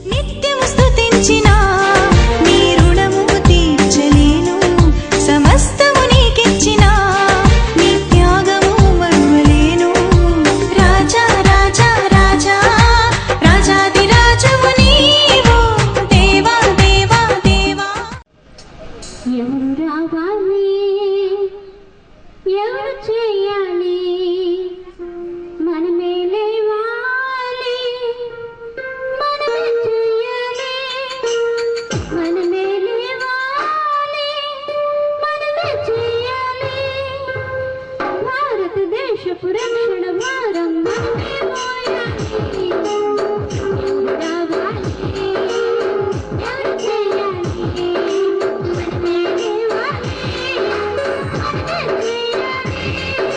నిత్యము స్తుతించినా నీ రుణము తీర్చలేను, సమస్తము నీకిచ్చినా నీ త్యాగము మరువలేను. రాజా రాజా రాజా రాజాది రాజము నీవు, దేవా దేవా దేవా. ఎవరు రావాలి, ఎవరు చేయాలి, మనమే లేవాలి, మనమే చేయాలి, మనమే లేవాలి, మనమే చేయాలి. భారతదేశపు రక్షణ భారం మనమే మోయాలి. ఎవరు రావాలి, ఎవరు చేయాలి, మనమే లేవాలి, మనమే చేయాలి, మనమే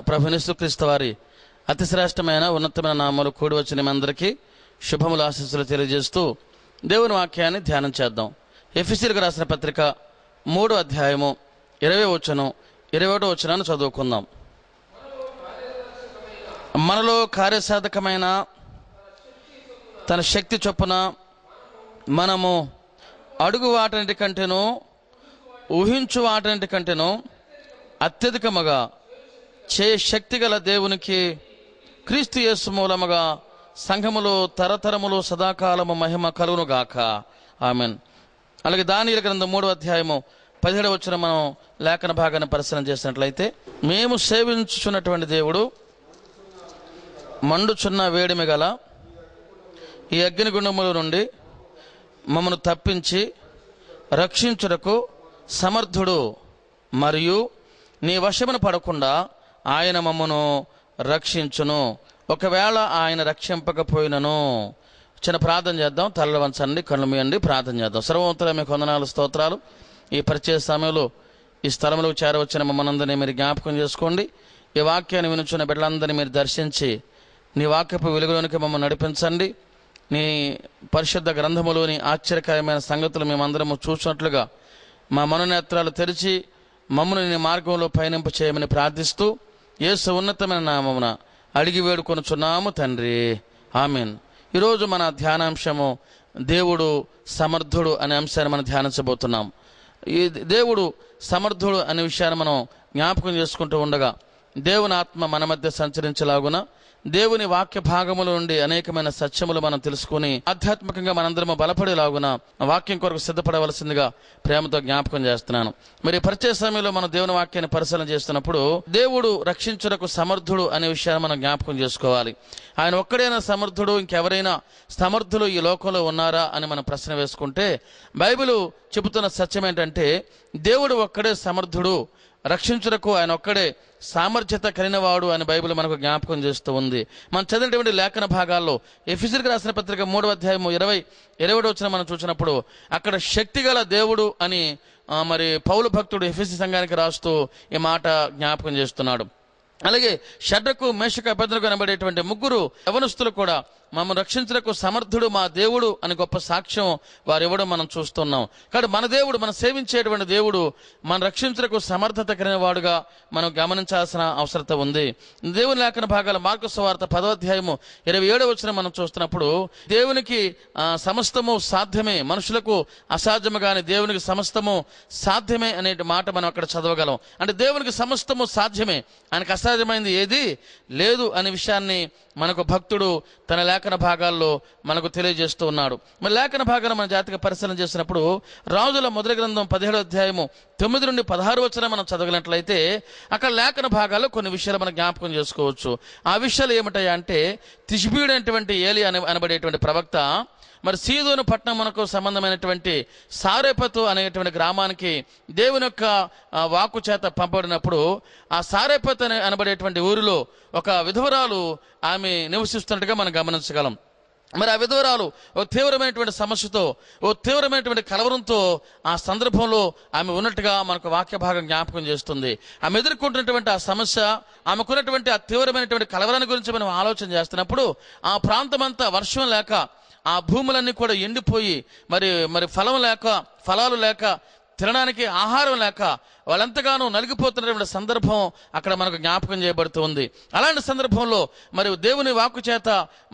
ప్రభువైన యేసుక్రీస్తు వారి అతి శ్రేష్టమైన ఉన్నతమైన నామములు కూడి వచ్చిన మీ అందరికీ శుభములు ఆశీస్సులు తెలియజేస్తూ దేవుని వాక్యాన్ని ధ్యానం చేద్దాం. ఎఫెసీయులకు రాసిన పత్రిక 3వ అధ్యాయము 20వ వచనం 21వ వచనాన్ని చదువుకుందాం. మనలో కార్యసాధకమైన తన శక్తి చొప్పున మనము అడుగు వాటన్నిటి కంటేనూ ఊహించు వాటన్నిటి కంటేనో అత్యధికముగా చేయ శక్తి గల దేవునికి క్రీస్తు యేసు మూలముగా సంఘములో తరతరములు సదాకాలము మహిమ కలుగును గాక. ఆమెన్. అలాగే దానియేలు గ్రంథం 3వ అధ్యాయము 17వ వచనం మనం లేఖన భాగాన్ని పరిశీలన చేసినట్లయితే, మేము సేవించుచున్నటువంటి దేవుడు మండుచున్న వేడిమి గల ఈ అగ్నిగుండముల నుండి మమ్మను తప్పించి రక్షించుటకు సమర్థుడు, మరియు నీ వశమున పడకుండా ఆయన మమ్మను రక్షించును, ఒకవేళ ఆయన రక్షింపకపోయినను. చిన్న ప్రార్థన చేద్దాం. తలలు వంచండి, కళ్ళు మూయండి, ప్రార్థన చేద్దాం. సర్వవంతుల మీకు వందనాలు, స్తోత్రాలు. ఈ పరిచయ సమయంలో ఈ స్థలంలోకి చేరవచ్చిన మమ్మల్ని మీరు జ్ఞాపకం చేసుకోండి. ఈ వాక్యాన్ని వినుచున్న బిడ్డలందరినీ మీరు దర్శించి నీ వాక్యపు వెలుగులోనికి మమ్మల్ని నడిపించండి. నీ పరిశుద్ధ గ్రంథములోని ఆశ్చర్యకరమైన సంగతులు మేమందరము చూసినట్లుగా మా మనోనేత్రాలు తెరిచి మమ్మల్ని నీ మార్గంలో పయనింప చేయమని ప్రార్థిస్తూ యేసు ఉన్నతమైన నామమున అడిగి వేడుకొనుచున్నాము తండ్రి. ఆమేన్. ఈరోజు మన ధ్యానాంశము దేవుడు సమర్థుడు అనే అంశాన్ని మనం ధ్యానించబోతున్నాం. ఈ దేవుడు సమర్థుడు అనే విషయాన్ని మనం జ్ఞాపకం చేసుకుంటూ ఉండగా దేవుని ఆత్మ మన మధ్య సంచరించలాగున దేవుని వాక్య భాగముల నుండి అనేకమైన సత్యములు మనం తెలుసుకుని ఆధ్యాత్మికంగా మనందరము బలపడేలాగున వాక్యం కొరకు సిద్ధపడవలసిందిగా ప్రేమతో జ్ఞాపకం చేస్తున్నాను. మరి పరిచయ సమయంలో మనం దేవుని వాక్యాన్ని పరిశీలన చేస్తున్నప్పుడు దేవుడు రక్షించుటకు సమర్థుడు అనే విషయాన్ని మనం జ్ఞాపకం చేసుకోవాలి. ఆయన ఒక్కడైనా సమర్థుడు, ఇంకెవరైనా సమర్థులు ఈ లోకంలో ఉన్నారా అని మనం ప్రశ్న వేసుకుంటే బైబిల్ చెబుతున్న సత్యం ఏంటంటే దేవుడు ఒక్కడే సమర్థుడు, రక్షించుటకు ఆయన ఒక్కడే సామర్థ్యత కలిగినవాడు అని బైబిల్ మనకు జ్ఞాపకం చేస్తూ ఉంది. మనం చదివినటువంటి లేఖన భాగాల్లో ఎఫెసీయులకు రాసిన పత్రిక 3వ అధ్యాయము 21వ వచనం మనం చూసినప్పుడు అక్కడ శక్తిగల దేవుడు అని మరి పౌలు భక్తుడు ఎఫెసీ సంఘానికి రాస్తూ ఈ మాట జ్ఞాపకం చేస్తున్నాడు. అలాగే షడ్రకు, మేషకు, అబేద్నెగో అనబడేటువంటి ముగ్గురు యవనస్తులు కూడా మమ్మల్ని రక్షించడానికి సమర్థుడు మా దేవుడు అని గొప్ప సాక్ష్యం వారు ఇవ్వడం మనం చూస్తున్నాం. కాబట్టి మన దేవుడు, మనం సేవించేటువంటి దేవుడు మన రక్షించడానికి సమర్థత కలిగిన వాడుగా మనం గమనించాల్సిన అవసరత ఉంది. దేవుని లేఖన భాగాల మార్కు సువార్త 10వ అధ్యాయము 27వ వచనం మనం చూస్తున్నప్పుడు దేవునికి సమస్తము సాధ్యమే, మనుషులకు అసాధ్యము కానీ దేవునికి సమస్తము సాధ్యమే అనే మాట మనం అక్కడ చదవగలం. అంటే దేవునికి సమస్తము సాధ్యమే, ఆయనకు అసాధ్యమైంది ఏది లేదు అనే విషయాన్ని మనకు భక్తుడు తన లేఖన భాగాల్లో మనకు తెలియజేస్తూ ఉన్నాడు. మరి లేఖన భాగాన్ని మన జాతిగా పరిశీలన చేసినప్పుడు రాజుల మొదటి గ్రంథం 17వ అధ్యాయము 9 నుండి 16 వచనం మనం చదవగలిగినట్లయితే అక్కడ లేఖన భాగాల్లో కొన్ని విషయాలు మనం జ్ఞాపకం చేసుకోవచ్చు. ఆ విషయాలు ఏమిటాయా అంటే తిష్బీయుడు అనేటువంటి ఏలి అనబడేటువంటి ప్రవక్త మరి సీదోను పట్టణమునకు సంబంధమైనటువంటి సారెపతు అనేటువంటి గ్రామానికి దేవుని యొక్క వాక్కు చేత పంపబడినప్పుడు ఆ సారెపతు అనబడేటువంటి ఊరిలో ఒక విధవరాలు ఆమె నివసిస్తున్నట్టుగా మనం గమనించగలం. మరి ఆ విధవరాలు ఓ తీవ్రమైనటువంటి సమస్యతో, ఓ తీవ్రమైనటువంటి కలవరంతో ఆ సందర్భంలో ఆమె ఉన్నట్టుగా మనకు వాక్య భాగం జ్ఞాపకం చేస్తుంది. ఆమె ఎదుర్కొంటున్నటువంటి ఆ సమస్య, ఆమెకున్నటువంటి ఆ తీవ్రమైనటువంటి కలవరాన్ని గురించి మనం ఆలోచన చేస్తున్నప్పుడు ఆ ప్రాంతమంతా వర్షం లేక ఆ భూములన్నీ కూడా ఎండిపోయి మరి ఫలాలు లేక తినడానికి ఆహారం లేక వాళ్ళంతగానో నలిగిపోతున్నటువంటి సందర్భం అక్కడ మనకు జ్ఞాపకం చేయబడుతూ ఉంది. అలాంటి సందర్భంలో మరి దేవుని వాక్కు చేత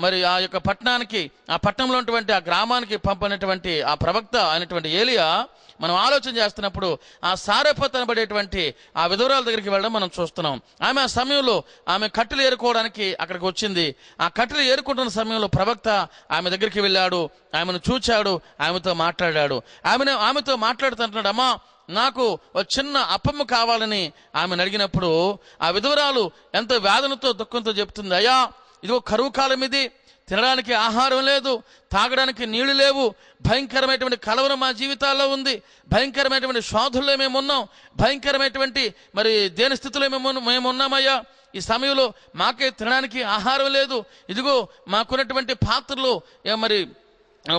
మరి ఆ యొక్క పట్టణానికి, ఆ పట్టణంలో ఉన్నటువంటి ఆ గ్రామానికి పంపినటువంటి ఆ ప్రవక్త అయినటువంటి ఏలియా మనం ఆలోచన చేస్తున్నప్పుడు ఆ సారెపతు అనబడేటువంటి ఆ విధవరాల దగ్గరికి వెళ్ళడం మనం చూస్తున్నాం. ఆమె ఆ సమయంలో ఆమె కట్టెలు ఏరుకోవడానికి అక్కడికి వచ్చింది. ఆ కట్టెలు ఏరుకుంటున్న సమయంలో ప్రవక్త ఆమె దగ్గరికి వెళ్ళాడు, ఆమెను చూచాడు, ఆమెతో మాట్లాడాడు. ఆమెతో మాట్లాడుతుంటున్నాడు, అమ్మా నాకు ఒక చిన్న అప్పమ్మ కావాలని ఆమెను అడిగినప్పుడు ఆ విధవరాలు ఎంతో వేదనతో దుఃఖంతో చెప్తుంది, అయ్యా ఇదిగో కరువు కాలం, ఇది తినడానికి ఆహారం లేదు, తాగడానికి నీళ్లు లేవు, భయంకరమైనటువంటి కలవరం మా జీవితాల్లో ఉంది, భయంకరమైనటువంటి శోధుల్లో మేము ఉన్నాం, భయంకరమైనటువంటి మరి దేని స్థితిలో మేము ఉన్నామయ్యా. ఈ సమయంలో మాకే తినడానికి ఆహారం లేదు, ఇదిగో మాకున్నటువంటి పాత్రలు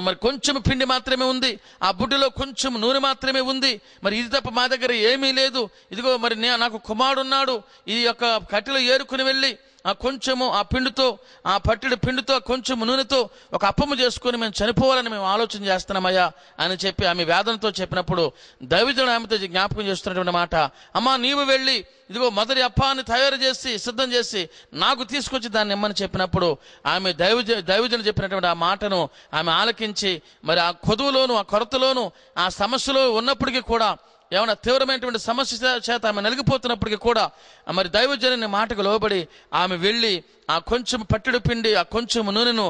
మరి కొంచెం పిండి మాత్రమే ఉంది, ఆ బుడ్డిలో కొంచెం నూనె మాత్రమే ఉంది, మరి ఇది తప్ప మా దగ్గర ఏమీ లేదు. ఇదిగో మరి నాకు కుమారుడున్నాడు, ఈ యొక్క కట్టెలు ఏరుకుని వెళ్ళి ఆ కొంచెము ఆ పిండితో, ఆ పట్టెడు పిండితో కొంచెం నూనెతో ఒక అప్పము చేసుకుని మేము చనిపోవాలని మేము ఆలోచన చేస్తున్నామయ్యా అని చెప్పి ఆమె వేదనతో చెప్పినప్పుడు దైవజనుడు ఆమెతో జ్ఞాపకం చేస్తున్నటువంటి మాట, అమ్మా నీవు వెళ్ళి ఇదిగో మొదటి అప్పాన్ని తయారు చేసి సిద్ధం చేసి నాకు తీసుకొచ్చి దాన్ని ఇమ్మని చెప్పినప్పుడు ఆమె దైవజనుడు చెప్పినటువంటి ఆ మాటను ఆమె ఆలకించి మరి ఆ కొదువులోను, ఆ కొరతలోను, ఆ సమస్యలో ఉన్నప్పటికీ కూడా ఏమన్నా తీవ్రమైనటువంటి సమస్య చేత ఆమె నలిగిపోతున్నప్పటికీ కూడా మరి దైవజనుని మాటకు లోబడి ఆమె వెళ్ళి ఆ కొంచెం పట్టెడు పిండి, ఆ కొంచెం నూనెను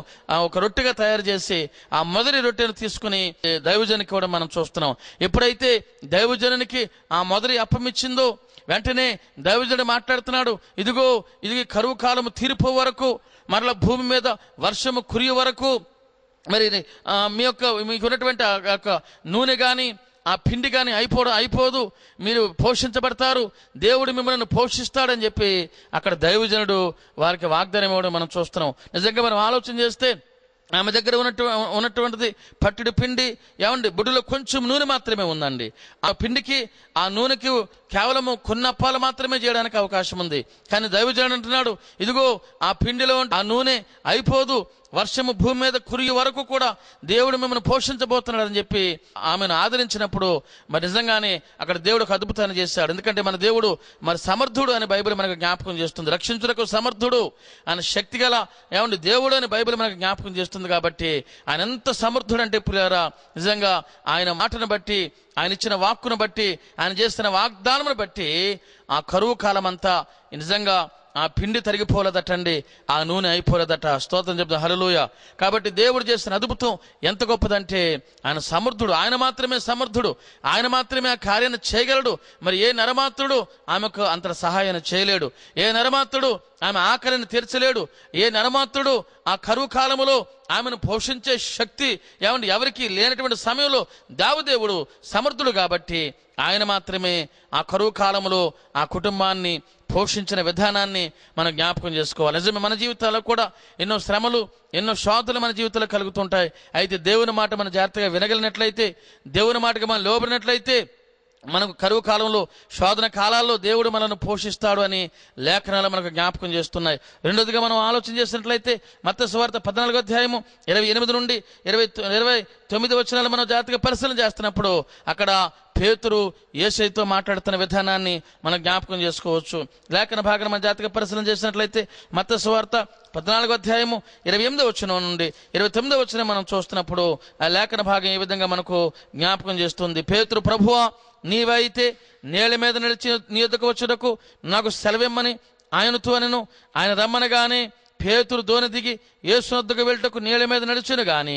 ఒక రొట్టెగా తయారు చేసి ఆ మొదటి రొట్టెను తీసుకుని దైవజనునికి కూడా మనం చూస్తున్నాం. ఎప్పుడైతే దైవజనునికి ఆ మొదటి అప్పమిచ్చిందో వెంటనే దైవజనుడు మాట్లాడుతున్నాడు, ఇదిగో ఇది కరువు కాలము తీరిపో వరకు, మరలా భూమి మీద వర్షము కురియ వరకు మరి మీకున్నటువంటి నూనె కానీ ఆ పిండి కానీ అయిపోదు, మీరు పోషించబడతారు, దేవుడు మిమ్మల్ని పోషిస్తాడని చెప్పి అక్కడ దైవజనుడు వారికి వాగ్దానం ఇవ్వడం మనం చూస్తున్నాం. నిజంగా మనం ఆలోచన చేస్తే ఆమె దగ్గర ఉన్నటువంటిది పట్టెడు పిండి, ఏమండి బుడ్డులో కొంచెం నూనె మాత్రమే ఉందండి. ఆ పిండికి ఆ నూనెకి కేవలము కొన్ని అప్పాలు మాత్రమే చేయడానికి అవకాశం ఉంది. కానీ దైవజనుడు అంటున్నాడు, ఇదిగో ఆ పిండిలో ఆ నూనె అయిపోదు, వర్షము భూమి మీద కురిగే వరకు కూడా దేవుడు మిమ్మల్ని పోషించబోతున్నాడు అని చెప్పి ఆమెను ఆదరించినప్పుడు మరి నిజంగానే అక్కడ దేవుడు ఒక అద్భుతాన్ని చేశాడు. ఎందుకంటే మన దేవుడు మరి సమర్థుడు అని బైబిల్ మనకు జ్ఞాపకం చేస్తుంది. రక్షించుటకు సమర్థుడు, ఆయన శక్తి గల ఏమండి దేవుడు అని బైబిల్ మనకు జ్ఞాపకం చేస్తుంది. కాబట్టి ఆయన ఎంత సమర్థుడు అంటే ప్రియులారా, నిజంగా ఆయన మాటను బట్టి, ఆయన ఇచ్చిన వాక్కును బట్టి, ఆయన చేస్తున్న వాగ్దానమును బట్టి ఆ కరువు కాలం అంతా నిజంగా ఆ పిండి తరిగిపోలేదటండి, ఆ నూనె అయిపోలేదట. స్తోత్రం చెప్తాం, హల్లెలూయా. కాబట్టి దేవుడు చేసిన అద్భుతం ఎంత గొప్పదంటే ఆయన సమర్థుడు, ఆయన మాత్రమే సమర్థుడు, ఆయన మాత్రమే ఆ కార్యాన్ని చేయగలడు. మరి ఏ నరమాత్రుడు ఆమెకు అంత సహాయాన్ని చేయలేడు, ఏ నరమాత్రుడు ఆమె ఆకలిని తీర్చలేడు, ఏ నరమాత్రుడు ఆ కరువు కాలములో ఆమెను పోషించే శక్తి ఏమండి ఎవరికి లేనటువంటి సమయంలో దేవదేవుడు సమర్థుడు. కాబట్టి ఆయన మాత్రమే ఆ కరువు కాలంలో ఆ కుటుంబాన్ని పోషించిన విధానాన్ని మనం జ్ఞాపకం చేసుకోవాలి. నిజమే, మన జీవితాల్లో కూడా ఎన్నో శ్రమలు, ఎన్నో శోధనలు మన జీవితంలో కలుగుతుంటాయి. అయితే దేవుని మాట మనం జాగ్రత్తగా వినగలిగినట్లయితే, దేవుని మాటకి మనం లోబడినట్లయితే మనకు కరువు కాలంలో, శోధన కాలాల్లో దేవుడు మనల్ని పోషిస్తాడు అని లేఖనాలు మనకు జ్ఞాపకం చేస్తున్నాయి. రెండోదిగా మనం ఆలోచన చేసినట్లయితే మత్తయి సువార్త 14వ అధ్యాయము 28 నుండి 29 వచనాలు మనం జాగ్రత్తగా పరిశీలన చేస్తున్నప్పుడు అక్కడ పేతురు యేసయ్యతో మాట్లాడుతున్న విధానాన్ని మనం జ్ఞాపకం చేసుకోవచ్చు. లేఖన భాగాన్ని మనం జాగ్రత్తగా పరిశీలన చేసినట్లయితే మత్తయి సువార్త 14వ అధ్యాయము 28వ వచనం నుండి 29వ వచనం మనం చూస్తున్నప్పుడు ఆ లేఖన భాగం ఏ విధంగా మనకు జ్ఞాపకం చేస్తుంది. పేతురు, ప్రభువా నీవైతే నేల మీద నడిచి నీ యొద్దకు వచ్చుటకు నాకు సెలవిమ్మని ఆయనతో అనెను. ఆయన రమ్మనగానే పేతురు దోణి దిగి యేసు వద్దకు వెళ్ళటకు నీళ్ళ మీద నడిచెను గాని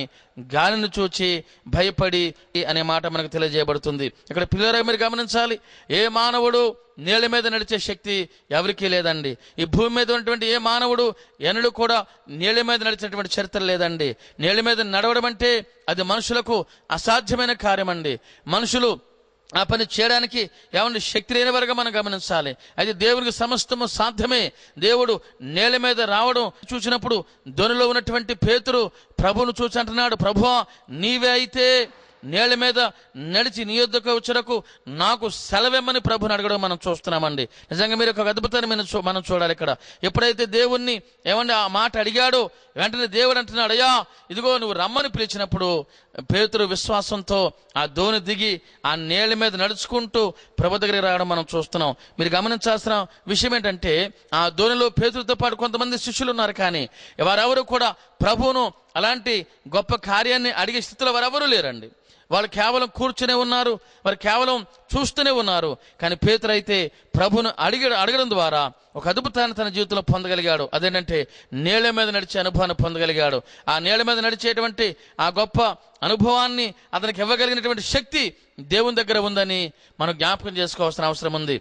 గాలిని చూచి భయపడి అనే మాట మనకు తెలియజేయబడుతుంది. ఇక్కడ పిల్లరా మీరు గమనించాలి, ఏ మానవుడు నీళ్ళ మీద నడిచే శక్తి ఎవరికీ లేదండి. ఈ భూమి మీద ఉన్నటువంటి ఏ మానవుడు ఎన్నడూ కూడా నీళ్ళ మీద నడిచినటువంటి చరిత్ర లేదండి. నీళ్ళ మీద నడవడం అంటే అది మనుషులకు అసాధ్యమైన కార్యం అండి. మనుషులు ఆ పని చేయడానికి ఏమంటే శక్తి లేని వరకు మనం గమనించాలి. అయితే దేవునికి సమస్తము సాధ్యమే. దేవుడు నేల మీద రావడం చూసినప్పుడు ధోనిలో ఉన్నటువంటి పేతురు ప్రభువును చూసి అంటున్నాడు, ప్రభువా నీవే అయితే నేల మీద నడిచి నీ యొద్దకు వచ్చుటకు నాకు సెలవిమ్మని ప్రభుని అడగడం మనం చూస్తున్నామండి. నిజంగా మీరు ఒక అద్భుతాన్ని మనం చూడాలి. ఇక్కడ ఎప్పుడైతే దేవుణ్ణి ఏమంటే ఆ మాట అడిగాడో వెంటనే దేవుడు అంటున్నాడు, అయ్యా ఇదిగో నువ్వు రమ్మని పిలిచినప్పుడు పేతురు విశ్వాసంతో ఆ దోణి దిగి ఆ నేల మీద నడుచుకుంటూ ప్రభు దగ్గరికి రావడం మనం చూస్తున్నాం. మీరు గమనించాల్సిన విషయం ఏంటంటే ఆ దోణిలో పేతురుతో పాటు కొంతమంది శిష్యులు ఉన్నారు. కానీ వారెవరు కూడా ప్రభువును అలాంటి గొప్ప కార్యాన్ని అడిగే స్థితిలో వారెవరూ లేరండి. వాళ్ళు కేవలం కూర్చునే ఉన్నారు, వారు కేవలం చూస్తూనే ఉన్నారు. కానీ పేతురు అయితే ప్రభును అడగడం ద్వారా ఒక అద్భుతాన్ని తన జీవితంలో పొందగలిగాడు. అదేంటంటే నేల మీద నడిచే అనుభవాన్ని పొందగలిగాడు. ఆ నేల మీద నడిచేటువంటి ఆ గొప్ప అనుభవాన్ని అతనికి ఇవ్వగలిగినటువంటి శక్తి దేవుని దగ్గర ఉందని మనం జ్ఞాపకం చేసుకోవాల్సిన అవసరం ఉంది.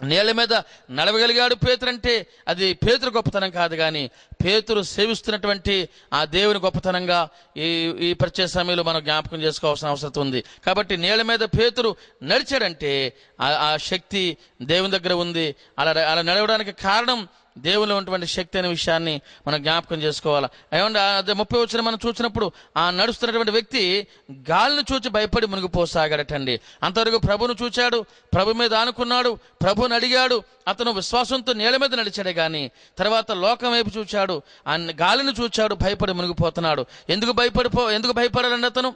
నేల మీద నడవగలిగాడు పేతురు అంటే అది పేతురు గొప్పతనం కాదు, కానీ పేతురు సేవిస్తున్నటువంటి ఆ దేవుని గొప్పతనంగా ఈ ప్రత్యేక సమయంలో మనం జ్ఞాపకం చేసుకోవాల్సిన అవసరం ఉంది. కాబట్టి నేల మీద పేతురు నడిచాడంటే ఆ శక్తి దేవుని దగ్గర ఉంది. అలా నడవడానికి కారణం దేవులో ఉన్నటువంటి శక్తి అనే విషయాన్ని మనం జ్ఞాపకం చేసుకోవాలి. ఏమంటే అదే 30 వచ్చిన మనం చూసినప్పుడు ఆ నడుస్తున్నటువంటి వ్యక్తి గాలిని చూచి భయపడి మునిగిపోసాగాడటండి. అంతవరకు ప్రభును చూచాడు, ప్రభు మీద ఆనుకున్నాడు, ప్రభుని అడిగాడు, అతను విశ్వాసంతో నేల మీద నడిచాడే కానీ తర్వాత లోకం వైపు చూచాడు, ఆ గాలిని చూచాడు, భయపడి మునిగిపోతున్నాడు. ఎందుకు భయపడాలండి అతను?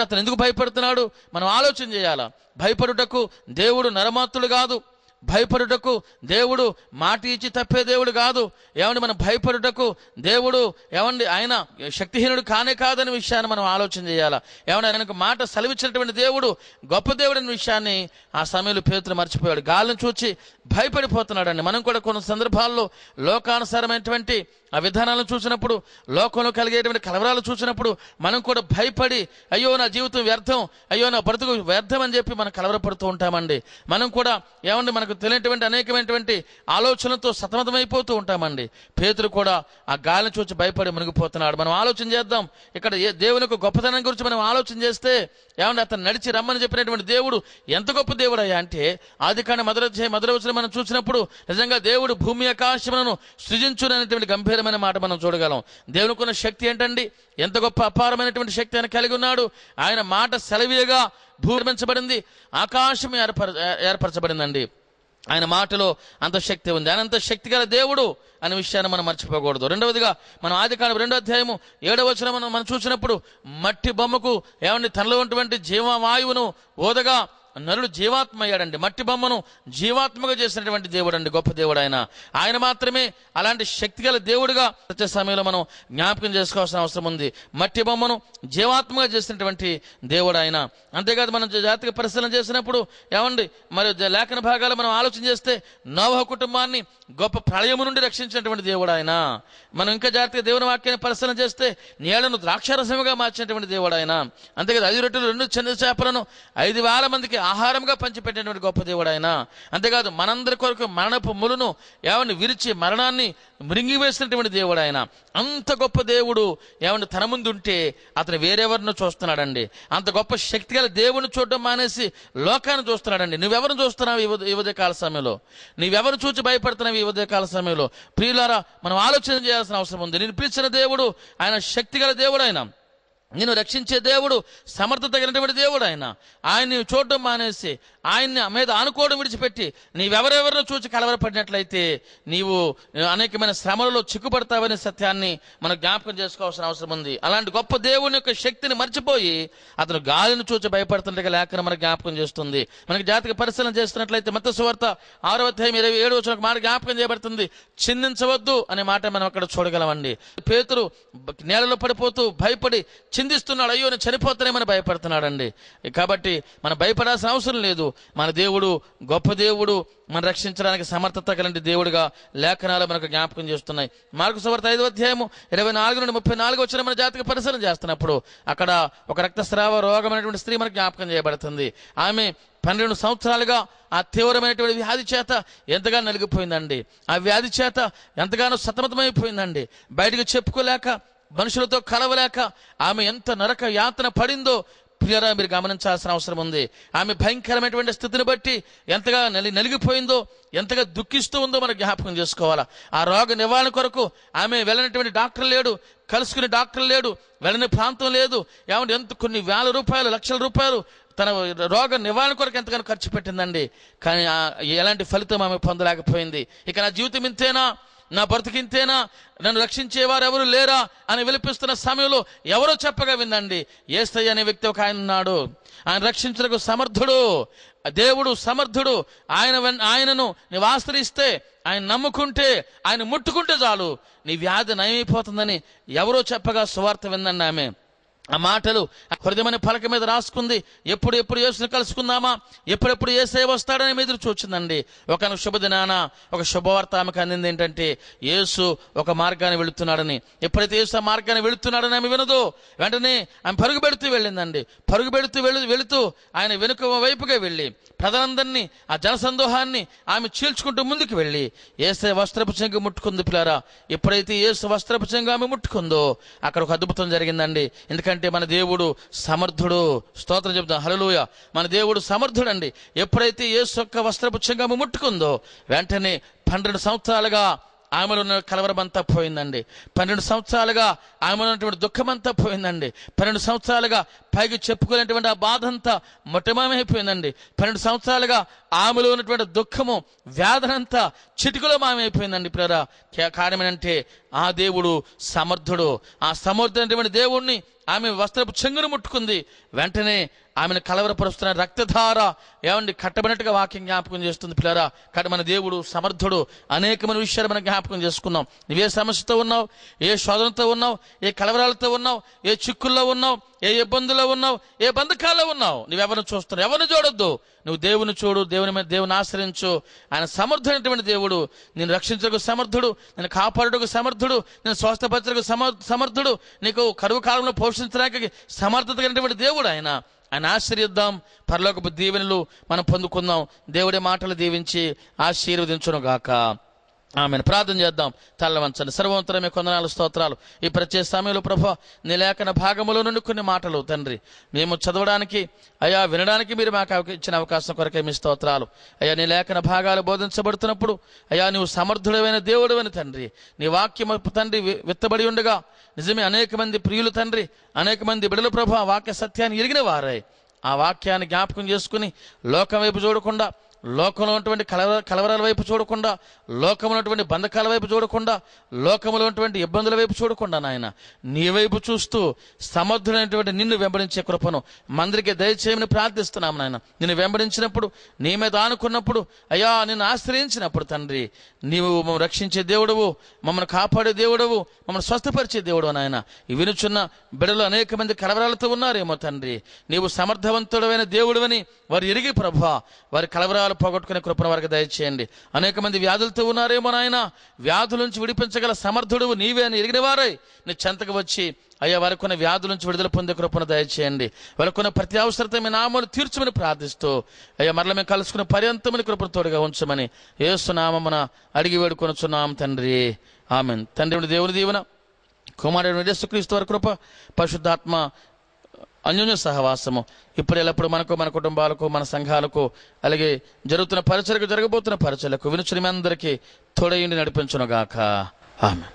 అతను ఎందుకు భయపడుతున్నాడు? మనం ఆలోచన చేయాలా. భయపడుటకు దేవుడు నరమాత్రుడు కాదు, భయపడుటకు దేవుడు మాట ఇచ్చి తప్పే దేవుడు కాదు. ఏమండి, మనం భయపడుటకు దేవుడు ఏమండి ఆయన శక్తిహీనుడు కానే కాదనే విషయాన్ని మనం ఆలోచన చేయాలా. ఏమంటే ఆయనకు మాట సెలవిచ్చినటువంటి దేవుడు గొప్ప దేవుడు అనే విషయాన్ని ఆ సమయంలో పేతురు మర్చిపోయాడు. గాలిని చూచి భయపడిపోతున్నాడండి. మనం కూడా కొన్ని సందర్భాల్లో లోకానుసారమైనటువంటి ఆ విధానాలను చూసినప్పుడు, లోకంలో కలిగేటువంటి కలవరాలు చూసినప్పుడు మనం కూడా భయపడి అయ్యో నా జీవితం వ్యర్థం, అయ్యో నా బ్రతుకు వ్యర్థం అని చెప్పి మనం కలవరపడుతూ ఉంటామండి. మనం కూడా ఏమండి మనకు తెలియనటువంటి అనేకమైనటువంటి ఆలోచనలతో సతమతమైపోతూ ఉంటామండి. పేతురు కూడా ఆ గాలిని చూసి భయపడి మునిగిపోతున్నాడు. మనం ఆలోచన చేద్దాం. ఇక్కడ దేవుని యొక్క గొప్పతనం గురించి మనం ఆలోచన చేస్తే ఏమంటే అతను నడిచి రమ్మని చెప్పినటువంటి దేవుడు ఎంత గొప్ప దేవుడు అయ్యా అంటే, ఆదికాండం మొదటి వచనం మనం చూసినప్పుడు నిజంగా దేవుడు భూమి ఆకాశములను సృజించుననేటువంటి గంభీరమైన మాట మనం చూడగలం. దేవునికి ఉన్న శక్తి ఏంటండి, ఎంత గొప్ప అపారమైనటువంటి శక్తి ఆయన కలిగి ఉన్నాడు. ఆయన మాట సెలవీయగా భూమి నిర్మించబడింది, ఆకాశం ఏర్పరచబడిందండి. ఆయన మాటలో అంత శక్తి ఉంది. ఆయన అంత శక్తి గల దేవుడు అనే విషయాన్ని మనం మర్చిపోకూడదు. రెండవదిగా మనం ఆదికాండం 2వ అధ్యాయము 7వ వచనం మనం చూసినప్పుడు మట్టి బొమ్మకు ఏమండి తనలో ఉన్నటువంటి జీవవాయువును ఓదగా నరుడు జీవాత్మ అయ్యాడండి. మట్టి బొమ్మను జీవాత్మగా చేసినటువంటి దేవుడు అండి, గొప్ప దేవుడు ఆయన. ఆయన మాత్రమే అలాంటి శక్తి గల దేవుడుగా వచ్చే సమయంలో మనం జ్ఞాపకం చేసుకోవాల్సిన అవసరం ఉంది. మట్టి బొమ్మను జీవాత్మగా చేసినటువంటి దేవుడు ఆయన. అంతేకాదు మనం జాతక పరిశీలన చేసినప్పుడు ఏమండి మరి లేఖన భాగాలు మనం ఆలోచన చేస్తే నోవహు కుటుంబాన్ని గొప్ప ప్రళయము నుండి రక్షించినటువంటి దేవుడు ఆయన. మనం ఇంకా జాతక దేవుని వాక్యాన్ని పరిశీలన చేస్తే నీళ్లను ద్రాక్షారసముగా మార్చినటువంటి దేవుడు ఆయన. అంతేకాదు 5 రొట్టెలు 2 చిన్న చేపలను 5,000 మందికి ఆహారంగా పంచిపెట్టినటువంటి గొప్ప దేవుడు ఆయన. అంతేకాదు మనందరి కొరకు మరణపు ములును ఏమండి విరిచి మరణాన్ని మృంగివేసినటువంటి దేవుడు ఆయన. అంత గొప్ప దేవుడు ఏమండి తన ముందు ఉంటే అతను వేరెవరినో చూస్తున్నాడండి. అంత గొప్ప శక్తి గల దేవుని చూడడం మానేసి లోకాన్ని చూస్తున్నాడండి. నువ్వెవరు చూస్తున్నావు ఈ ఉదయకాల సమయంలో? నీవెవరు చూచి భయపడుతున్నావు ఈ ఉదయకాల సమయంలో? ప్రియులారా, మనం ఆలోచన చేయాల్సిన అవసరం ఉంది. నేను పిలిచిన దేవుడు ఆయన శక్తి గల దేవుడు ఆయన. నిన్ను రక్షించే దేవుడు, సమర్థత కలిగినటువంటి దేవుడు ఆయన. ఆయన్ని చూడడం మానేసి ఆయన్ని మీద ఆనుకోవడం విడిచిపెట్టి నీవెవరెవరినో చూచి కలవరపడినట్లయితే నీవు అనేకమైన శ్రమలలో చిక్కుపడతావనే సత్యాన్ని మనం జ్ఞాపకం చేసుకోవాల్సిన అవసరం ఉంది. అలాంటి గొప్ప దేవుని యొక్క శక్తిని మర్చిపోయి అతను గాలిని చూచి భయపడుతుండగా లేఖనం మనకు జ్ఞాపకం చేస్తుంది. మనకి జాతక పరిశీలన చేస్తున్నట్లయితే మత్తయి సువార్త 6వ అధ్యాయం 27వ వచనం మాట జ్ఞాపకం చేయబడుతుంది. చిందించవద్దు అనే మాట మనం అక్కడ చూడగలమండి. పేతురు నేలలో పడిపోతూ భయపడి చిందిస్తున్నాడు. అయ్యో నేను చనిపోతానేమని భయపడుతున్నాడండి. కాబట్టి మనం భయపడాల్సిన అవసరం లేదు. మన దేవుడు గొప్ప దేవుడు, మనం రక్షించడానికి సమర్థత కలిగిన దేవుడుగా లేఖనాలు మనకు జ్ఞాపకం చేస్తున్నాయి. మార్కు సువార్త 5వ అధ్యాయము 24 నుండి 34 వచ్చిన మన జాతక పరిశీలన చేస్తున్నప్పుడు అక్కడ ఒక రక్తస్రావ రోగం అనేటువంటి స్త్రీ మనకు జ్ఞాపకం చేయబడుతుంది. ఆమె 12 సంవత్సరాలుగా ఆ తీవ్రమైనటువంటి వ్యాధి చేత ఎంతగానో నలిగిపోయిందండి. ఆ వ్యాధి చేత ఎంతగానో సతమతమైపోయిందండి. బయటకు చెప్పుకోలేక, మనుషులతో కలవలేక ఆమె ఎంత నరక యాతన పడిందో ప్రియరా మీరు గమనించాల్సిన అవసరం ఉంది. ఆమె భయంకరమైనటువంటి స్థితిని బట్టి ఎంతగా నలిగిపోయిందో, ఎంతగా దుఃఖిస్తూ ఉందో మనం జ్ఞాపకం చేసుకోవాలా. ఆ రోగ నివారణ కొరకు ఆమె వెళ్ళినటువంటి డాక్టర్ లేడు, కలుసుకునే డాక్టర్ లేడు, వెళ్ళని ప్రాంతం లేదు. ఏమంటే కొన్ని వేల రూపాయలు, లక్షల రూపాయలు తన రోగ నివారణ కొరకు ఎంతగానో ఖర్చు పెట్టిందండి. కానీ ఎలాంటి ఫలితం ఆమె పొందలేకపోయింది. ఇక నా జీవితం ఇంతేనా, నా బ్రతికింతేనా, నన్ను రక్షించేవారు ఎవరు లేరా అని విలిపిస్తున్న సమయంలో ఎవరో చెప్పగా విందండి. యేసయ్య అనే వ్యక్తి ఒక ఆయన ఉన్నాడు. ఆయన రక్షించడానికి సమర్థుడు, దేవుడు సమర్థుడు. ఆయనను నీవు ఆశ్రయిస్తే, ఆయన నమ్ముకుంటే, ఆయన ముట్టుకుంటే చాలు నీ వ్యాధి నయమైపోతుందని ఎవరో చెప్పగా సువార్త విందండి ఆమె. ఆ మాటలు హృదయమైన పలక మీద రాసుకుంది. ఎప్పుడు యేసుని కలుసుకుందామా, ఎప్పుడెప్పుడు యేసయ్య వస్తాడని ఎదురు చూచిందండి. ఒక శుభదినాన ఒక శుభవార్త ఆమెకు అందింది. ఏంటంటే యేసు ఒక మార్గాన్ని వెళుతున్నాడని. ఎప్పుడైతే యేసు ఆ మార్గాన్ని వెళుతున్నాడని ఆమె వినదో వెంటనే ఆమె పరుగు పెడుతూ వెళ్ళిందండి. పరుగు పెడుతూ వెళుతూ ఆయన వెనుక వైపుగా వెళ్ళి ప్రజలందరినీ, ఆ జనసందోహాన్ని ఆమె చీల్చుకుంటూ ముందుకు వెళ్ళి యేసయ్య వస్త్రపు చెంగు ముట్టుకుంది. పిల్లారా, ఎప్పుడైతే యేసు వస్త్రపు చెంగు ఆమె ముట్టుకుందో అక్కడ ఒక అద్భుతం జరిగిందండి. ఎందుకంటే మన దేవుడు సమర్థుడు. స్తోత్రం చెప్తాం, హల్లెలూయా. మన దేవుడు సమర్థుడండి. ఎప్పుడైతే యేసు యొక్క వస్త్రపు చెంగు ఆమె ముట్టుకుందో వెంటనే 12 సంవత్సరాలుగా ఆమెలో ఉన్న కలవరమంతా పోయిందండి. 12 సంవత్సరాలుగా ఆమెలో ఉన్నటువంటి దుఃఖమంతా పోయిందండి. 12 సంవత్సరాలుగా పైకి చెప్పుకునేటువంటి ఆ బాధ అంతా మొట్టమామైపోయిందండి. 12 సంవత్సరాలుగా ఆమెలో ఉన్నటువంటి దుఃఖము, వ్యాధనంతా చిటికలో మామైపోయిందండి. ప్రియరా, కారణం ఏంటంటే ఆ దేవుడు సమర్థుడు. ఆ సమర్థుడైనటువంటి దేవుణ్ణి ఆమె వస్త్రపు చెంగును ముట్టుకుంది. వెంటనే ఆమెను కలవరపరుస్తున్న రక్తధార ఏమండి కట్టబడినట్టుగా వాక్యం జ్ఞాపకం చేస్తుంది పిల్లరా. కానీ మన దేవుడు సమర్థుడు. అనేకమైన విషయాలు మనం జ్ఞాపకం చేసుకున్నాం. నువ్వే సమస్యతో ఉన్నావు, ఏ శోధనతో ఉన్నావు, ఏ కలవరాలతో ఉన్నావు, ఏ చిక్కుల్లో ఉన్నావు, ఏ ఇబ్బందుల్లో ఉన్నావు, ఏ బంధకాల్లో ఉన్నావు, నువ్వెవరిని చూస్తున్నావు? ఎవరిని చూడొద్దు. నువ్వు దేవుని చూడు, దేవుని ఆశ్రయించు. ఆయన సమర్థుడైనటువంటి దేవుడు. నేను రక్షించడానికి సమర్థుడు, నేను కాపాడుటకు సమర్థుడు, నేను స్వస్థపరచడానికి సమర్థుడు, నీకు కరువు కాలంలో పోషించడానికి సమర్థత కలిగినటువంటి దేవుడు ఆయన ఆశ్రయిద్దాం. పరలోకపు దీవెనలు మనం పొందుకుందాం. దేవుడి మాటలు దీవించి ఆశీర్వదించును గాక. ఆమెను ప్రార్థన చేద్దాం. తల్ల వంచండి. సర్వోత్తరమే కొందనాలు స్తోత్రాలు. ఈ ప్రత్యేక సమయంలో ప్రభా నీ లేఖన భాగములో నుండి కొన్ని మాటలు తండ్రి మేము చదవడానికి అయ్యా వినడానికి మీరు మాకు ఇచ్చిన అవకాశం కొరకే మీ స్తోత్రాలు. అయ్యా నీ లేఖన భాగాలు బోధించబడుతున్నప్పుడు అయ్యా నువ్వు సమర్థుడమైన దేవుడు అని తండ్రి నీ వాక్యము తండ్రి విత్తబడి ఉండగా నిజమే అనేక మంది ప్రియులు తండ్రి, అనేక మంది బిడల ప్రభా వాక్య సత్యాన్ని ఎరిగిన వారై ఆ వాక్యాన్ని జ్ఞాపకం చేసుకుని లోకం వైపు చూడకుండా, లోకంలో ఉన్నటువంటి కలవరాల వైపు చూడకుండా, లోకంలో ఉన్నటువంటి బంధకాల వైపు చూడకుండా, లోకంలో ఉన్నటువంటి ఇబ్బందుల వైపు చూడకుండా నాయన నీ వైపు చూస్తూ సమర్థుడైనటువంటి నిన్ను వెంబడించే కృపను మందరికి దయచేయమని ప్రార్థిస్తున్నాము నాయన. నిన్ను వెంబడించినప్పుడు, నీ మీద ఆనుకున్నప్పుడు, అయ్యా నిన్ను ఆశ్రయించినప్పుడు తండ్రి నీవు మమ్మల్ని రక్షించే దేవుడవు, మమ్మల్ని కాపాడే దేవుడవు, మమ్మల్ని స్వస్థపరిచే దేవుడు నాయన. వినుచున్న బిడలు అనేక మంది కలవరాలతో ఉన్నారేమో తండ్రి, నీవు సమర్థవంతుడమైన దేవుడువని వారు ఎరిగి ప్రభువా వారి కలవరాలు పోగొట్టుకునే కృపను వారికి దయచేయండి. అనేక మంది వ్యాధులతో ఉన్నారేమో నాయన, వ్యాధుల నుంచి విడిపించగల సమర్థుడు నీవే అని ఎరిగిన వారై నీ చెంతకు వచ్చి అయ్యా వారికి కొన్ని వ్యాధుల నుంచి విడుదల పొందే కృపను దయచేయండి. వారికి కొన్ని ప్రతి అవసరత మీ నామమును తీర్చమని ప్రార్థిస్తూ అయ్యా మరల మేము కలుసుకునే పర్యంతమని కృపను తోడుగా ఉంచమని యేసు నామమున అడిగి వేడుకొనుచున్నాం తండ్రి. ఆమేన్. తండ్రి దేవుని దీవెన, కుమారుడు యేసుక్రీస్తు వారి కృప, పరిశుద్ధాత్మ అన్యోన్య సహవాసము ఇప్పుడు ఎల్లప్పుడు మనకు, మన కుటుంబాలకు, మన సంఘాలకు, అలాగే జరుగుతున్న పరిచయకు, జరగబోతున్న పరిచయలకు వినుచుని అందరికీ తోడయుండి నడిపించునుగాక. ఆమేన్.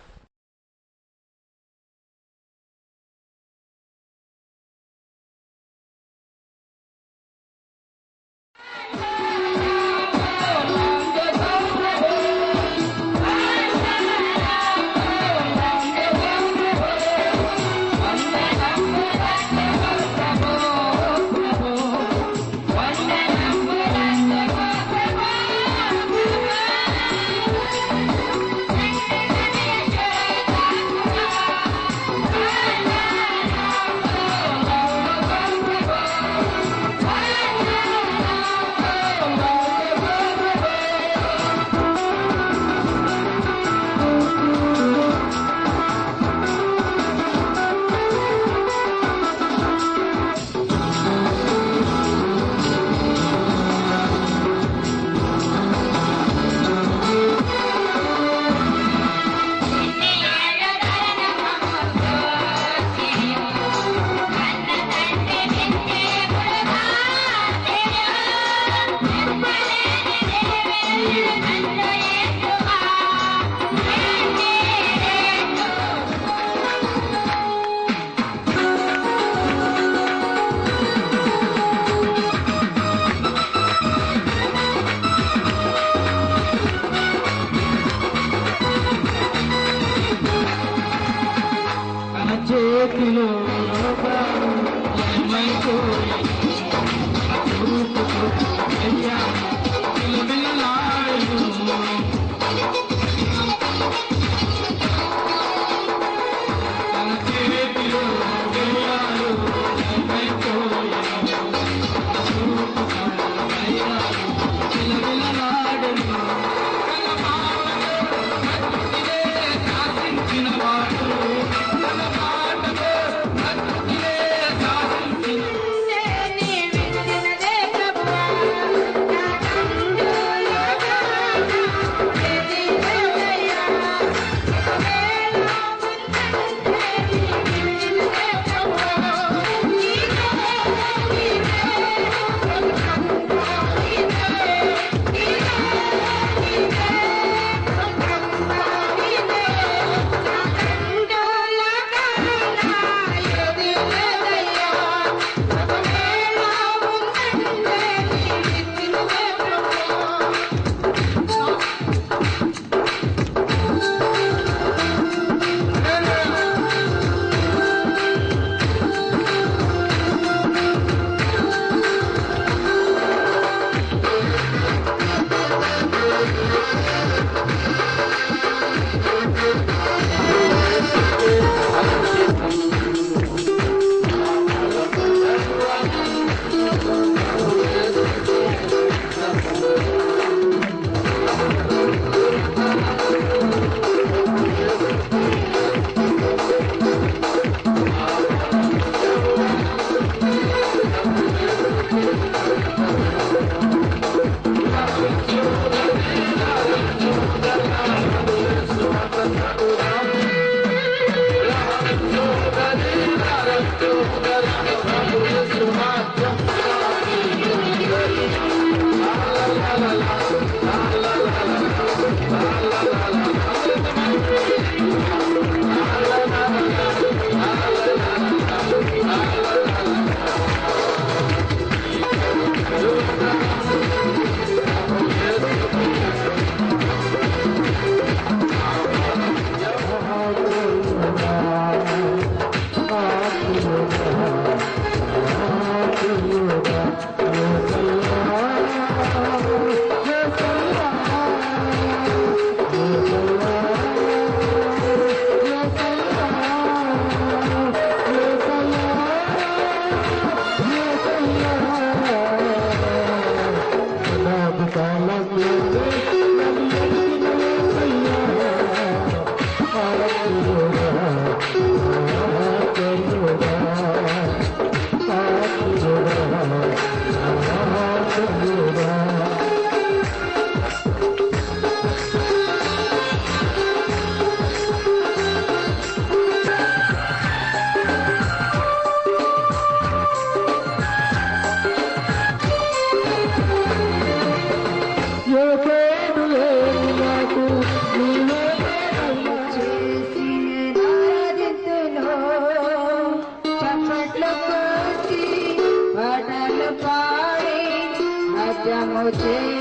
Thank you. Yeah.